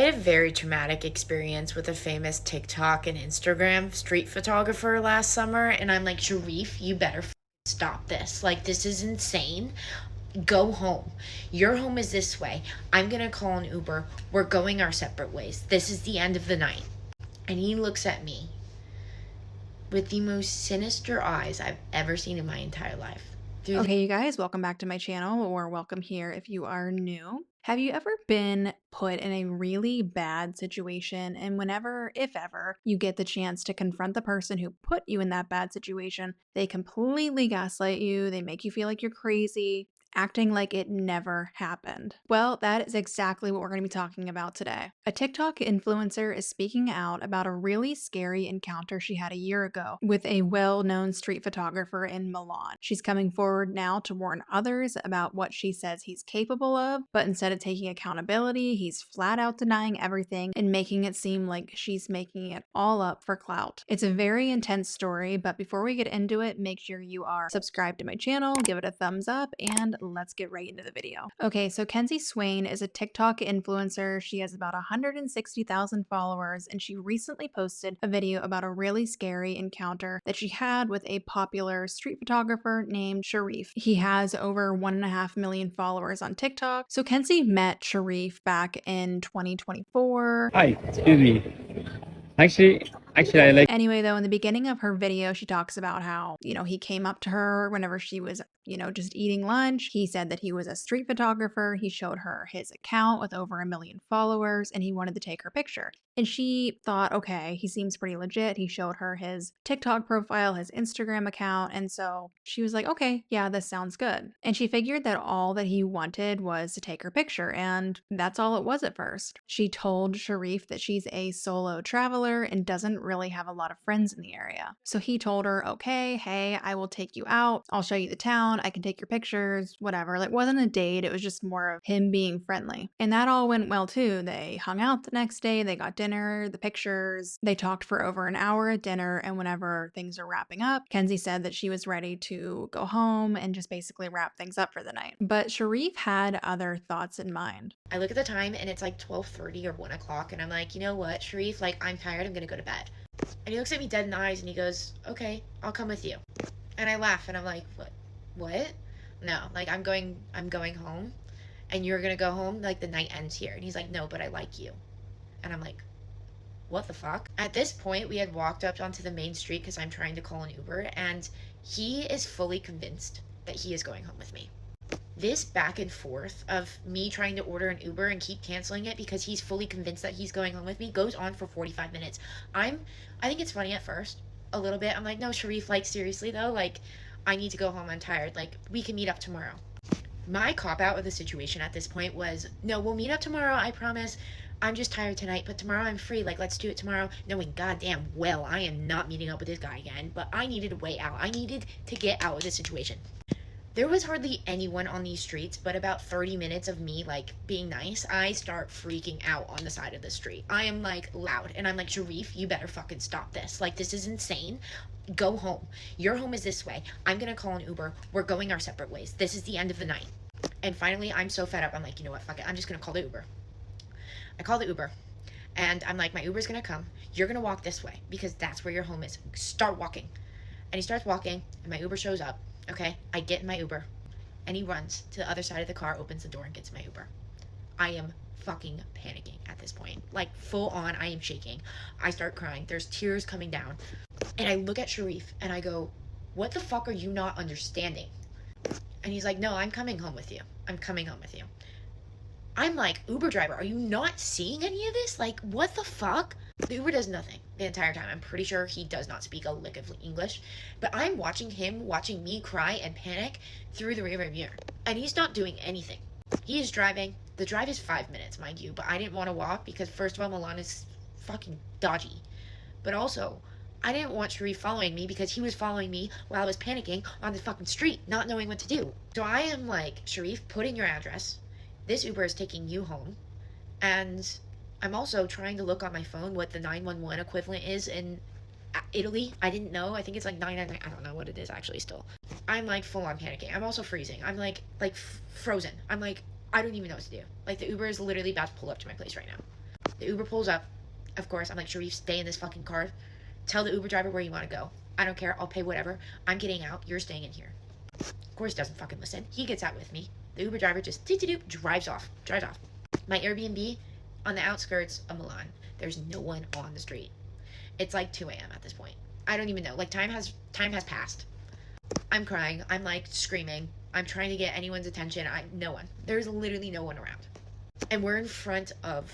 had a very traumatic experience with a famous TikTok and Instagram street photographer last summer, and I'm like, Sherif, you better stop this. Like, this is insane. Go home. Your home is this way. I'm gonna call an Uber. We're going our separate ways. This is the end of the night. And he looks at me with the most sinister eyes I've ever seen in my entire life. Okay, you guys, welcome back to my channel, or welcome here if you are new. Have you ever been put in a really bad situation, and whenever, if ever, you get the chance to confront the person who put you in that bad situation, they completely gaslight you, they make you feel like you're crazy, acting like it never happened? Well, that is exactly what we're going to be talking about today. A TikTok influencer is speaking out about a really scary encounter she had a year ago with a well-known street photographer in Milan. She's coming forward now to warn others about what she says he's capable of, but instead of taking accountability, he's flat out denying everything and making it seem like she's making it all up for clout. It's a very intense story, but before we get into it, make sure you are subscribed to my channel, give it a thumbs up, and let's get right into the video. Okay, so Kenzie Swain is a TikTok influencer. She has about 160,000 followers, and she recently posted a video about a really scary encounter that she had with a popular street photographer named Sherif. He has over 1.5 million followers on TikTok. So Kenzie met Sherif back in 2024. Hi, excuse me. Actually, I like. Anyway, though, in the beginning of her video, she talks about how, he came up to her whenever she was, just eating lunch. He said that he was a street photographer. He showed her his account with over 1 million followers, and he wanted to take her picture. And she thought, okay, he seems pretty legit. He showed her his TikTok profile, his Instagram account. And so she was like, okay, yeah, this sounds good. And she figured that all that he wanted was to take her picture. And that's all it was at first. She told Sherif that she's a solo traveler and doesn't really have a lot of friends in the area. So he told her, okay, hey, I will take you out. I'll show you the town. I can take your pictures, whatever. Like, it wasn't a date. It was just more of him being friendly. And that all went well too. They hung out the next day. They got dinner, the pictures. They talked for over an hour at dinner. And whenever things are wrapping up, Kenzie said that she was ready to go home and just basically wrap things up for the night. But Sherif had other thoughts in mind. I look at the time and it's like 12:30 or 1 o'clock, and I'm like, you know what, Sherif, like, I'm tired, I'm gonna go to bed. And he looks at me dead in the eyes and he goes, okay, I'll come with you. And I laugh and I'm like, what? No, like, I'm going home, and you're gonna go home, like, the night ends here. And he's like, no, but I like you. And I'm like, what the fuck? At this point, we had walked up onto the main street because I'm trying to call an Uber, and he is fully convinced that he is going home with me. This back and forth of me trying to order an Uber and keep canceling it because he's fully convinced that he's going home with me goes on for 45 minutes. I think it's funny at first, a little bit. I'm like, no, Sherif, like, seriously though, like, I need to go home, I'm tired, like, we can meet up tomorrow. My cop-out of the situation at this point was, no, we'll meet up tomorrow, I promise. I'm just tired tonight, but tomorrow I'm free, like, let's do it tomorrow. Knowing goddamn well I am not meeting up with this guy again, but I needed a way out. I needed to get out of this situation. There was hardly anyone on these streets, but about 30 minutes of me, like, being nice, I start freaking out on the side of the street. I am, like, loud, and I'm like, Sherif, you better fucking stop this. Like, this is insane. Go home. Your home is this way. I'm gonna call an Uber. We're going our separate ways. This is the end of the night. And finally, I'm so fed up, I'm like, you know what, fuck it. I'm just gonna call the Uber. I call the Uber, and I'm like, my Uber's gonna come. You're gonna walk this way, because that's where your home is. Start walking. And he starts walking, and my Uber shows up. Okay, I get in my Uber, and he runs to the other side of the car, opens the door, and gets my Uber. I am fucking panicking at this point. Like, full on, I am shaking. I start crying. There's tears coming down. And I look at Sherif, and I go, what the fuck are you not understanding? And he's like, no, I'm coming home with you. I'm coming home with you. I'm like, Uber driver, are you not seeing any of this? Like, what the fuck? The Uber does nothing the entire time. I'm pretty sure he does not speak a lick of English. But I'm watching him, watching me cry and panic through the rearview mirror. And he's not doing anything. He is driving. The drive is 5 minutes, mind you. But I didn't want to walk because, first of all, Milan is fucking dodgy. But also, I didn't want Sherif following me because he was following me while I was panicking on the fucking street, not knowing what to do. So I am like, Sherif, put in your address. This Uber is taking you home. And I'm also trying to look on my phone what the 911 equivalent is in Italy. I didn't know. I think it's like 999. I don't know what it is actually still. I'm like full on panicking. I'm also freezing. I'm like frozen. I'm like, I don't even know what to do. Like, the Uber is literally about to pull up to my place right now. The Uber pulls up. Of course, I'm like, Sherif, stay in this fucking car. Tell the Uber driver where you want to go. I don't care. I'll pay whatever. I'm getting out. You're staying in here. Of course, doesn't fucking listen. He gets out with me. The Uber driver just drives off. My Airbnb on the outskirts of Milan. There's no one on the street. It's like 2 a.m. at this point. I don't even know. Like, time has passed. I'm crying. I'm like screaming. I'm trying to get anyone's attention. No one. There's literally no one around. And we're in front of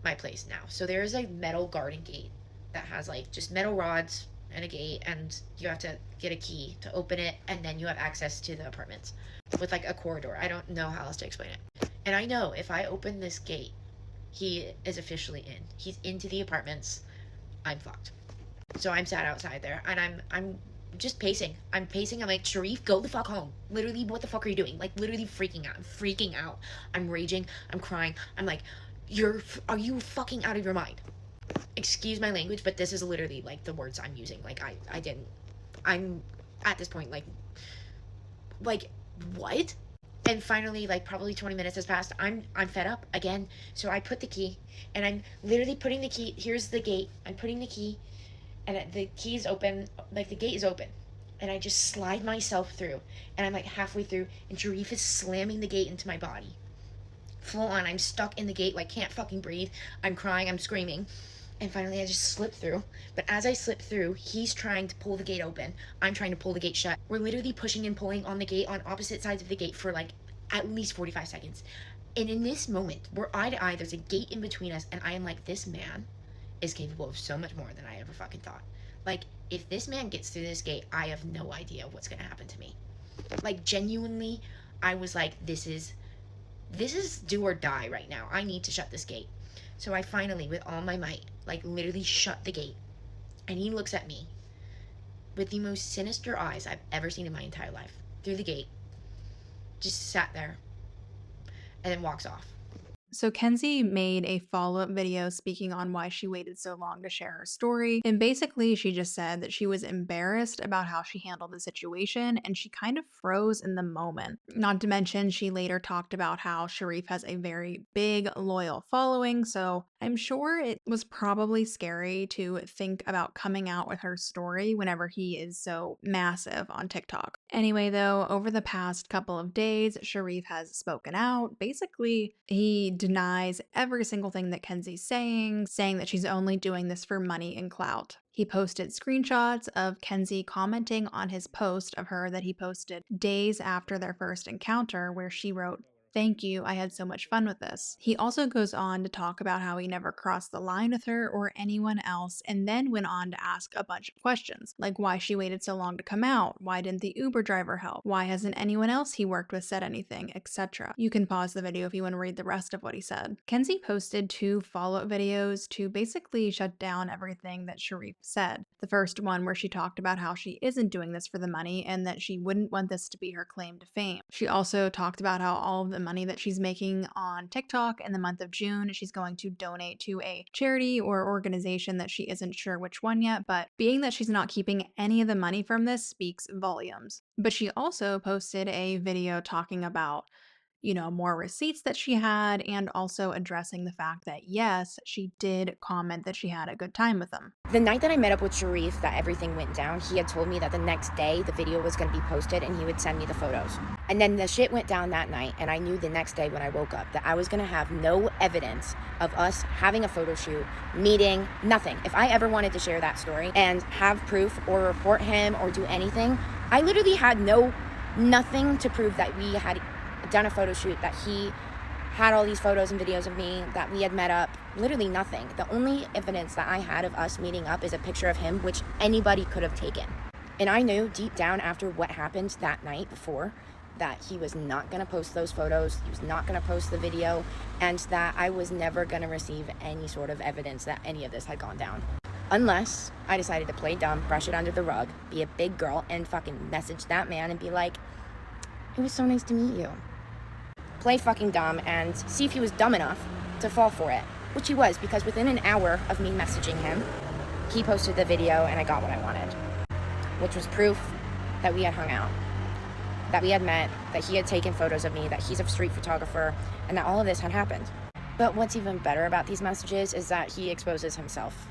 my place now. So there's a metal garden gate that has like just metal rods and a gate, and you have to get a key to open it, and then you have access to the apartments with like a corridor. I don't know how else to explain it. And I know if I open this gate, he is officially in. He's into the apartments. I'm fucked. So I'm sat outside there, and I'm just pacing. I'm like, Sherif, go the fuck home. Literally, what the fuck are you doing? Like, literally freaking out. I'm freaking out. I'm raging. I'm crying. I'm like, are you fucking out of your mind? Excuse my language, but this is literally like the words I'm using. Like, I'm at this point like what? And finally, like probably 20 minutes has passed. I'm fed up again. So I put the key, and I'm literally putting the key. Here's the gate. I'm putting the key, and the key is open. Like, the gate is open, and I just slide myself through, and I'm like halfway through, and Sherif is slamming the gate into my body. Full on, I'm stuck in the gate, like can't fucking breathe. I'm crying, I'm screaming. And finally I just slip through. But as I slip through, he's trying to pull the gate open. I'm trying to pull the gate shut. We're literally pushing and pulling on the gate on opposite sides of the gate for like at least 45 seconds. And in this moment, we're eye to eye, there's a gate in between us, and I am like, this man is capable of so much more than I ever fucking thought. Like, if this man gets through this gate, I have no idea what's gonna happen to me. Like, genuinely, I was like, this is do or die right now. I need to shut this gate. So I finally, with all my might, like literally shut the gate. And he looks at me with the most sinister eyes I've ever seen in my entire life. Through the gate. Just sat there. And then walks off. So Kenzie made a follow-up video speaking on why she waited so long to share her story. And basically, she just said that she was embarrassed about how she handled the situation, and she kind of froze in the moment. Not to mention, she later talked about how Sherif has a very big, loyal following, so I'm sure it was probably scary to think about coming out with her story whenever he is so massive on TikTok. Anyway, though, over the past couple of days, Sherif has spoken out. Basically, he denies every single thing that Kenzie's saying that she's only doing this for money and clout. He posted screenshots of Kenzie commenting on his post of her that he posted days after their first encounter, where she wrote, "Thank you, I had so much fun with this." He also goes on to talk about how he never crossed the line with her or anyone else, and then went on to ask a bunch of questions, like why she waited so long to come out, why didn't the Uber driver help, why hasn't anyone else he worked with said anything, etc. You can pause the video if you want to read the rest of what he said. Kenzie posted 2 follow-up videos to basically shut down everything that Sherif said. The first one where she talked about how she isn't doing this for the money and that she wouldn't want this to be her claim to fame. She also talked about how all of the money that she's making on TikTok in the month of June, she's going to donate to a charity or organization that she isn't sure which one yet, but being that she's not keeping any of the money from this speaks volumes. But she also posted a video talking about more receipts that she had, and also addressing the fact that, yes, she did comment that she had a good time with them. The night that I met up with Sherif, that everything went down, he had told me that the next day the video was going to be posted and he would send me the photos. And then the shit went down that night, and I knew the next day when I woke up that I was going to have no evidence of us having a photo shoot, meeting, nothing. If I ever wanted to share that story and have proof or report him or do anything, I literally had nothing to prove that we had done a photo shoot, that he had all these photos and videos of me, that we had met up. Literally nothing. The only evidence that I had of us meeting up is a picture of him, which anybody could have taken. And I knew deep down after what happened that night before that he was not going to post those photos, he was not going to post the video, and that I was never going to receive any sort of evidence that any of this had gone down. Unless I decided to play dumb, brush it under the rug, be a big girl, and fucking message that man and be like, "It was so nice to meet you." Play fucking dumb and see if he was dumb enough to fall for it, which he was, because within an hour of me messaging him, he posted the video and I got what I wanted, which was proof that we had hung out, that we had met, that he had taken photos of me, that he's a street photographer, and that all of this had happened. But what's even better about these messages is that he exposes himself.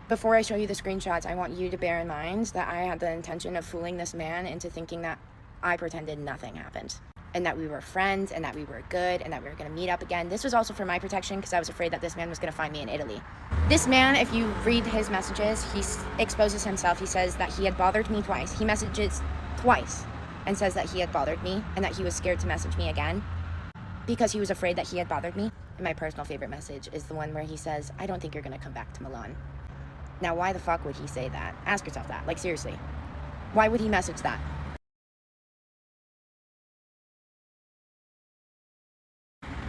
Before I show you the screenshots, I want you to bear in mind that I had the intention of fooling this man into thinking that I pretended nothing happened, and that we were friends, and that we were good, and that we were going to meet up again. This was also for my protection because I was afraid that this man was going to find me in Italy. This man, if you read his messages, he exposes himself. He says that he had bothered me twice. He messages twice and says that he had bothered me and that he was scared to message me again because he was afraid that he had bothered me. And my personal favorite message is the one where he says, I don't think you're going to come back to Milan. Now, why the fuck would he say that? Ask yourself that. Like, seriously. Why would he message that?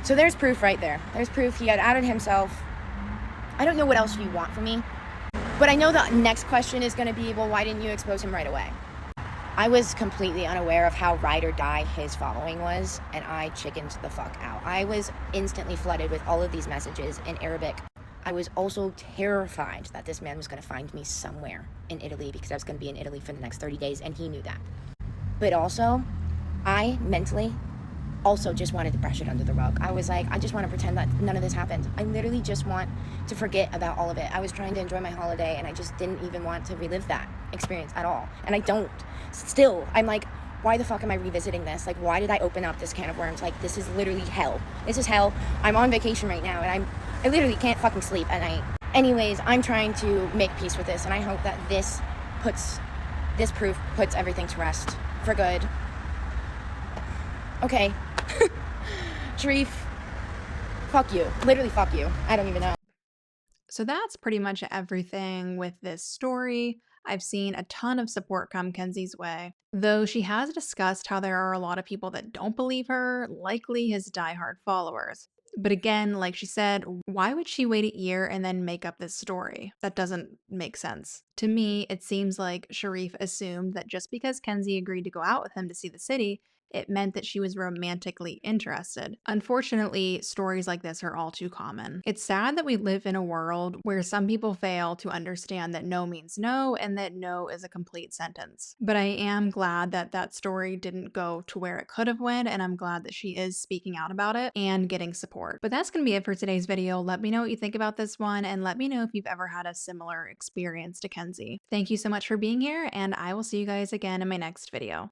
So there's proof right there. There's proof he had outed himself. I don't know what else you want from me. But I know the next question is going to be, well, why didn't you expose him right away? I was completely unaware of how ride or die his following was, and I chickened the fuck out. I was instantly flooded with all of these messages in Arabic. I was also terrified that this man was going to find me somewhere in Italy because I was going to be in Italy for the next 30 days, and he knew that. But also, I mentally also just wanted to brush it under the rug. I was like, I just want to pretend that none of this happened. I literally just want to forget about all of it. I was trying to enjoy my holiday, and I just didn't even want to relive that experience at all. And I don't. Still, I'm like, why the fuck am I revisiting this? Like, why did I open up this can of worms? Like, this is literally hell. This is hell. I'm on vacation right now, and I literally can't fucking sleep at night. Anyways, I'm trying to make peace with this, and I hope that this proof puts everything to rest for good. Okay. Sherif, fuck you. Literally fuck you. I don't even know. So that's pretty much everything with this story. I've seen a ton of support come Kenzie's way, though she has discussed how there are a lot of people that don't believe her, likely his diehard followers. But again, like she said, why would she wait a year and then make up this story? That doesn't make sense. To me, it seems like Sherif assumed that just because Kenzie agreed to go out with him to see the city, it meant that she was romantically interested. Unfortunately, stories like this are all too common. It's sad that we live in a world where some people fail to understand that no means no and that no is a complete sentence. But I am glad that that story didn't go to where it could have went, and I'm glad that she is speaking out about it and getting support. But that's going to be it for today's video. Let me know what you think about this one, and let me know if you've ever had a similar experience to Kenzie. Thank you so much for being here, and I will see you guys again in my next video.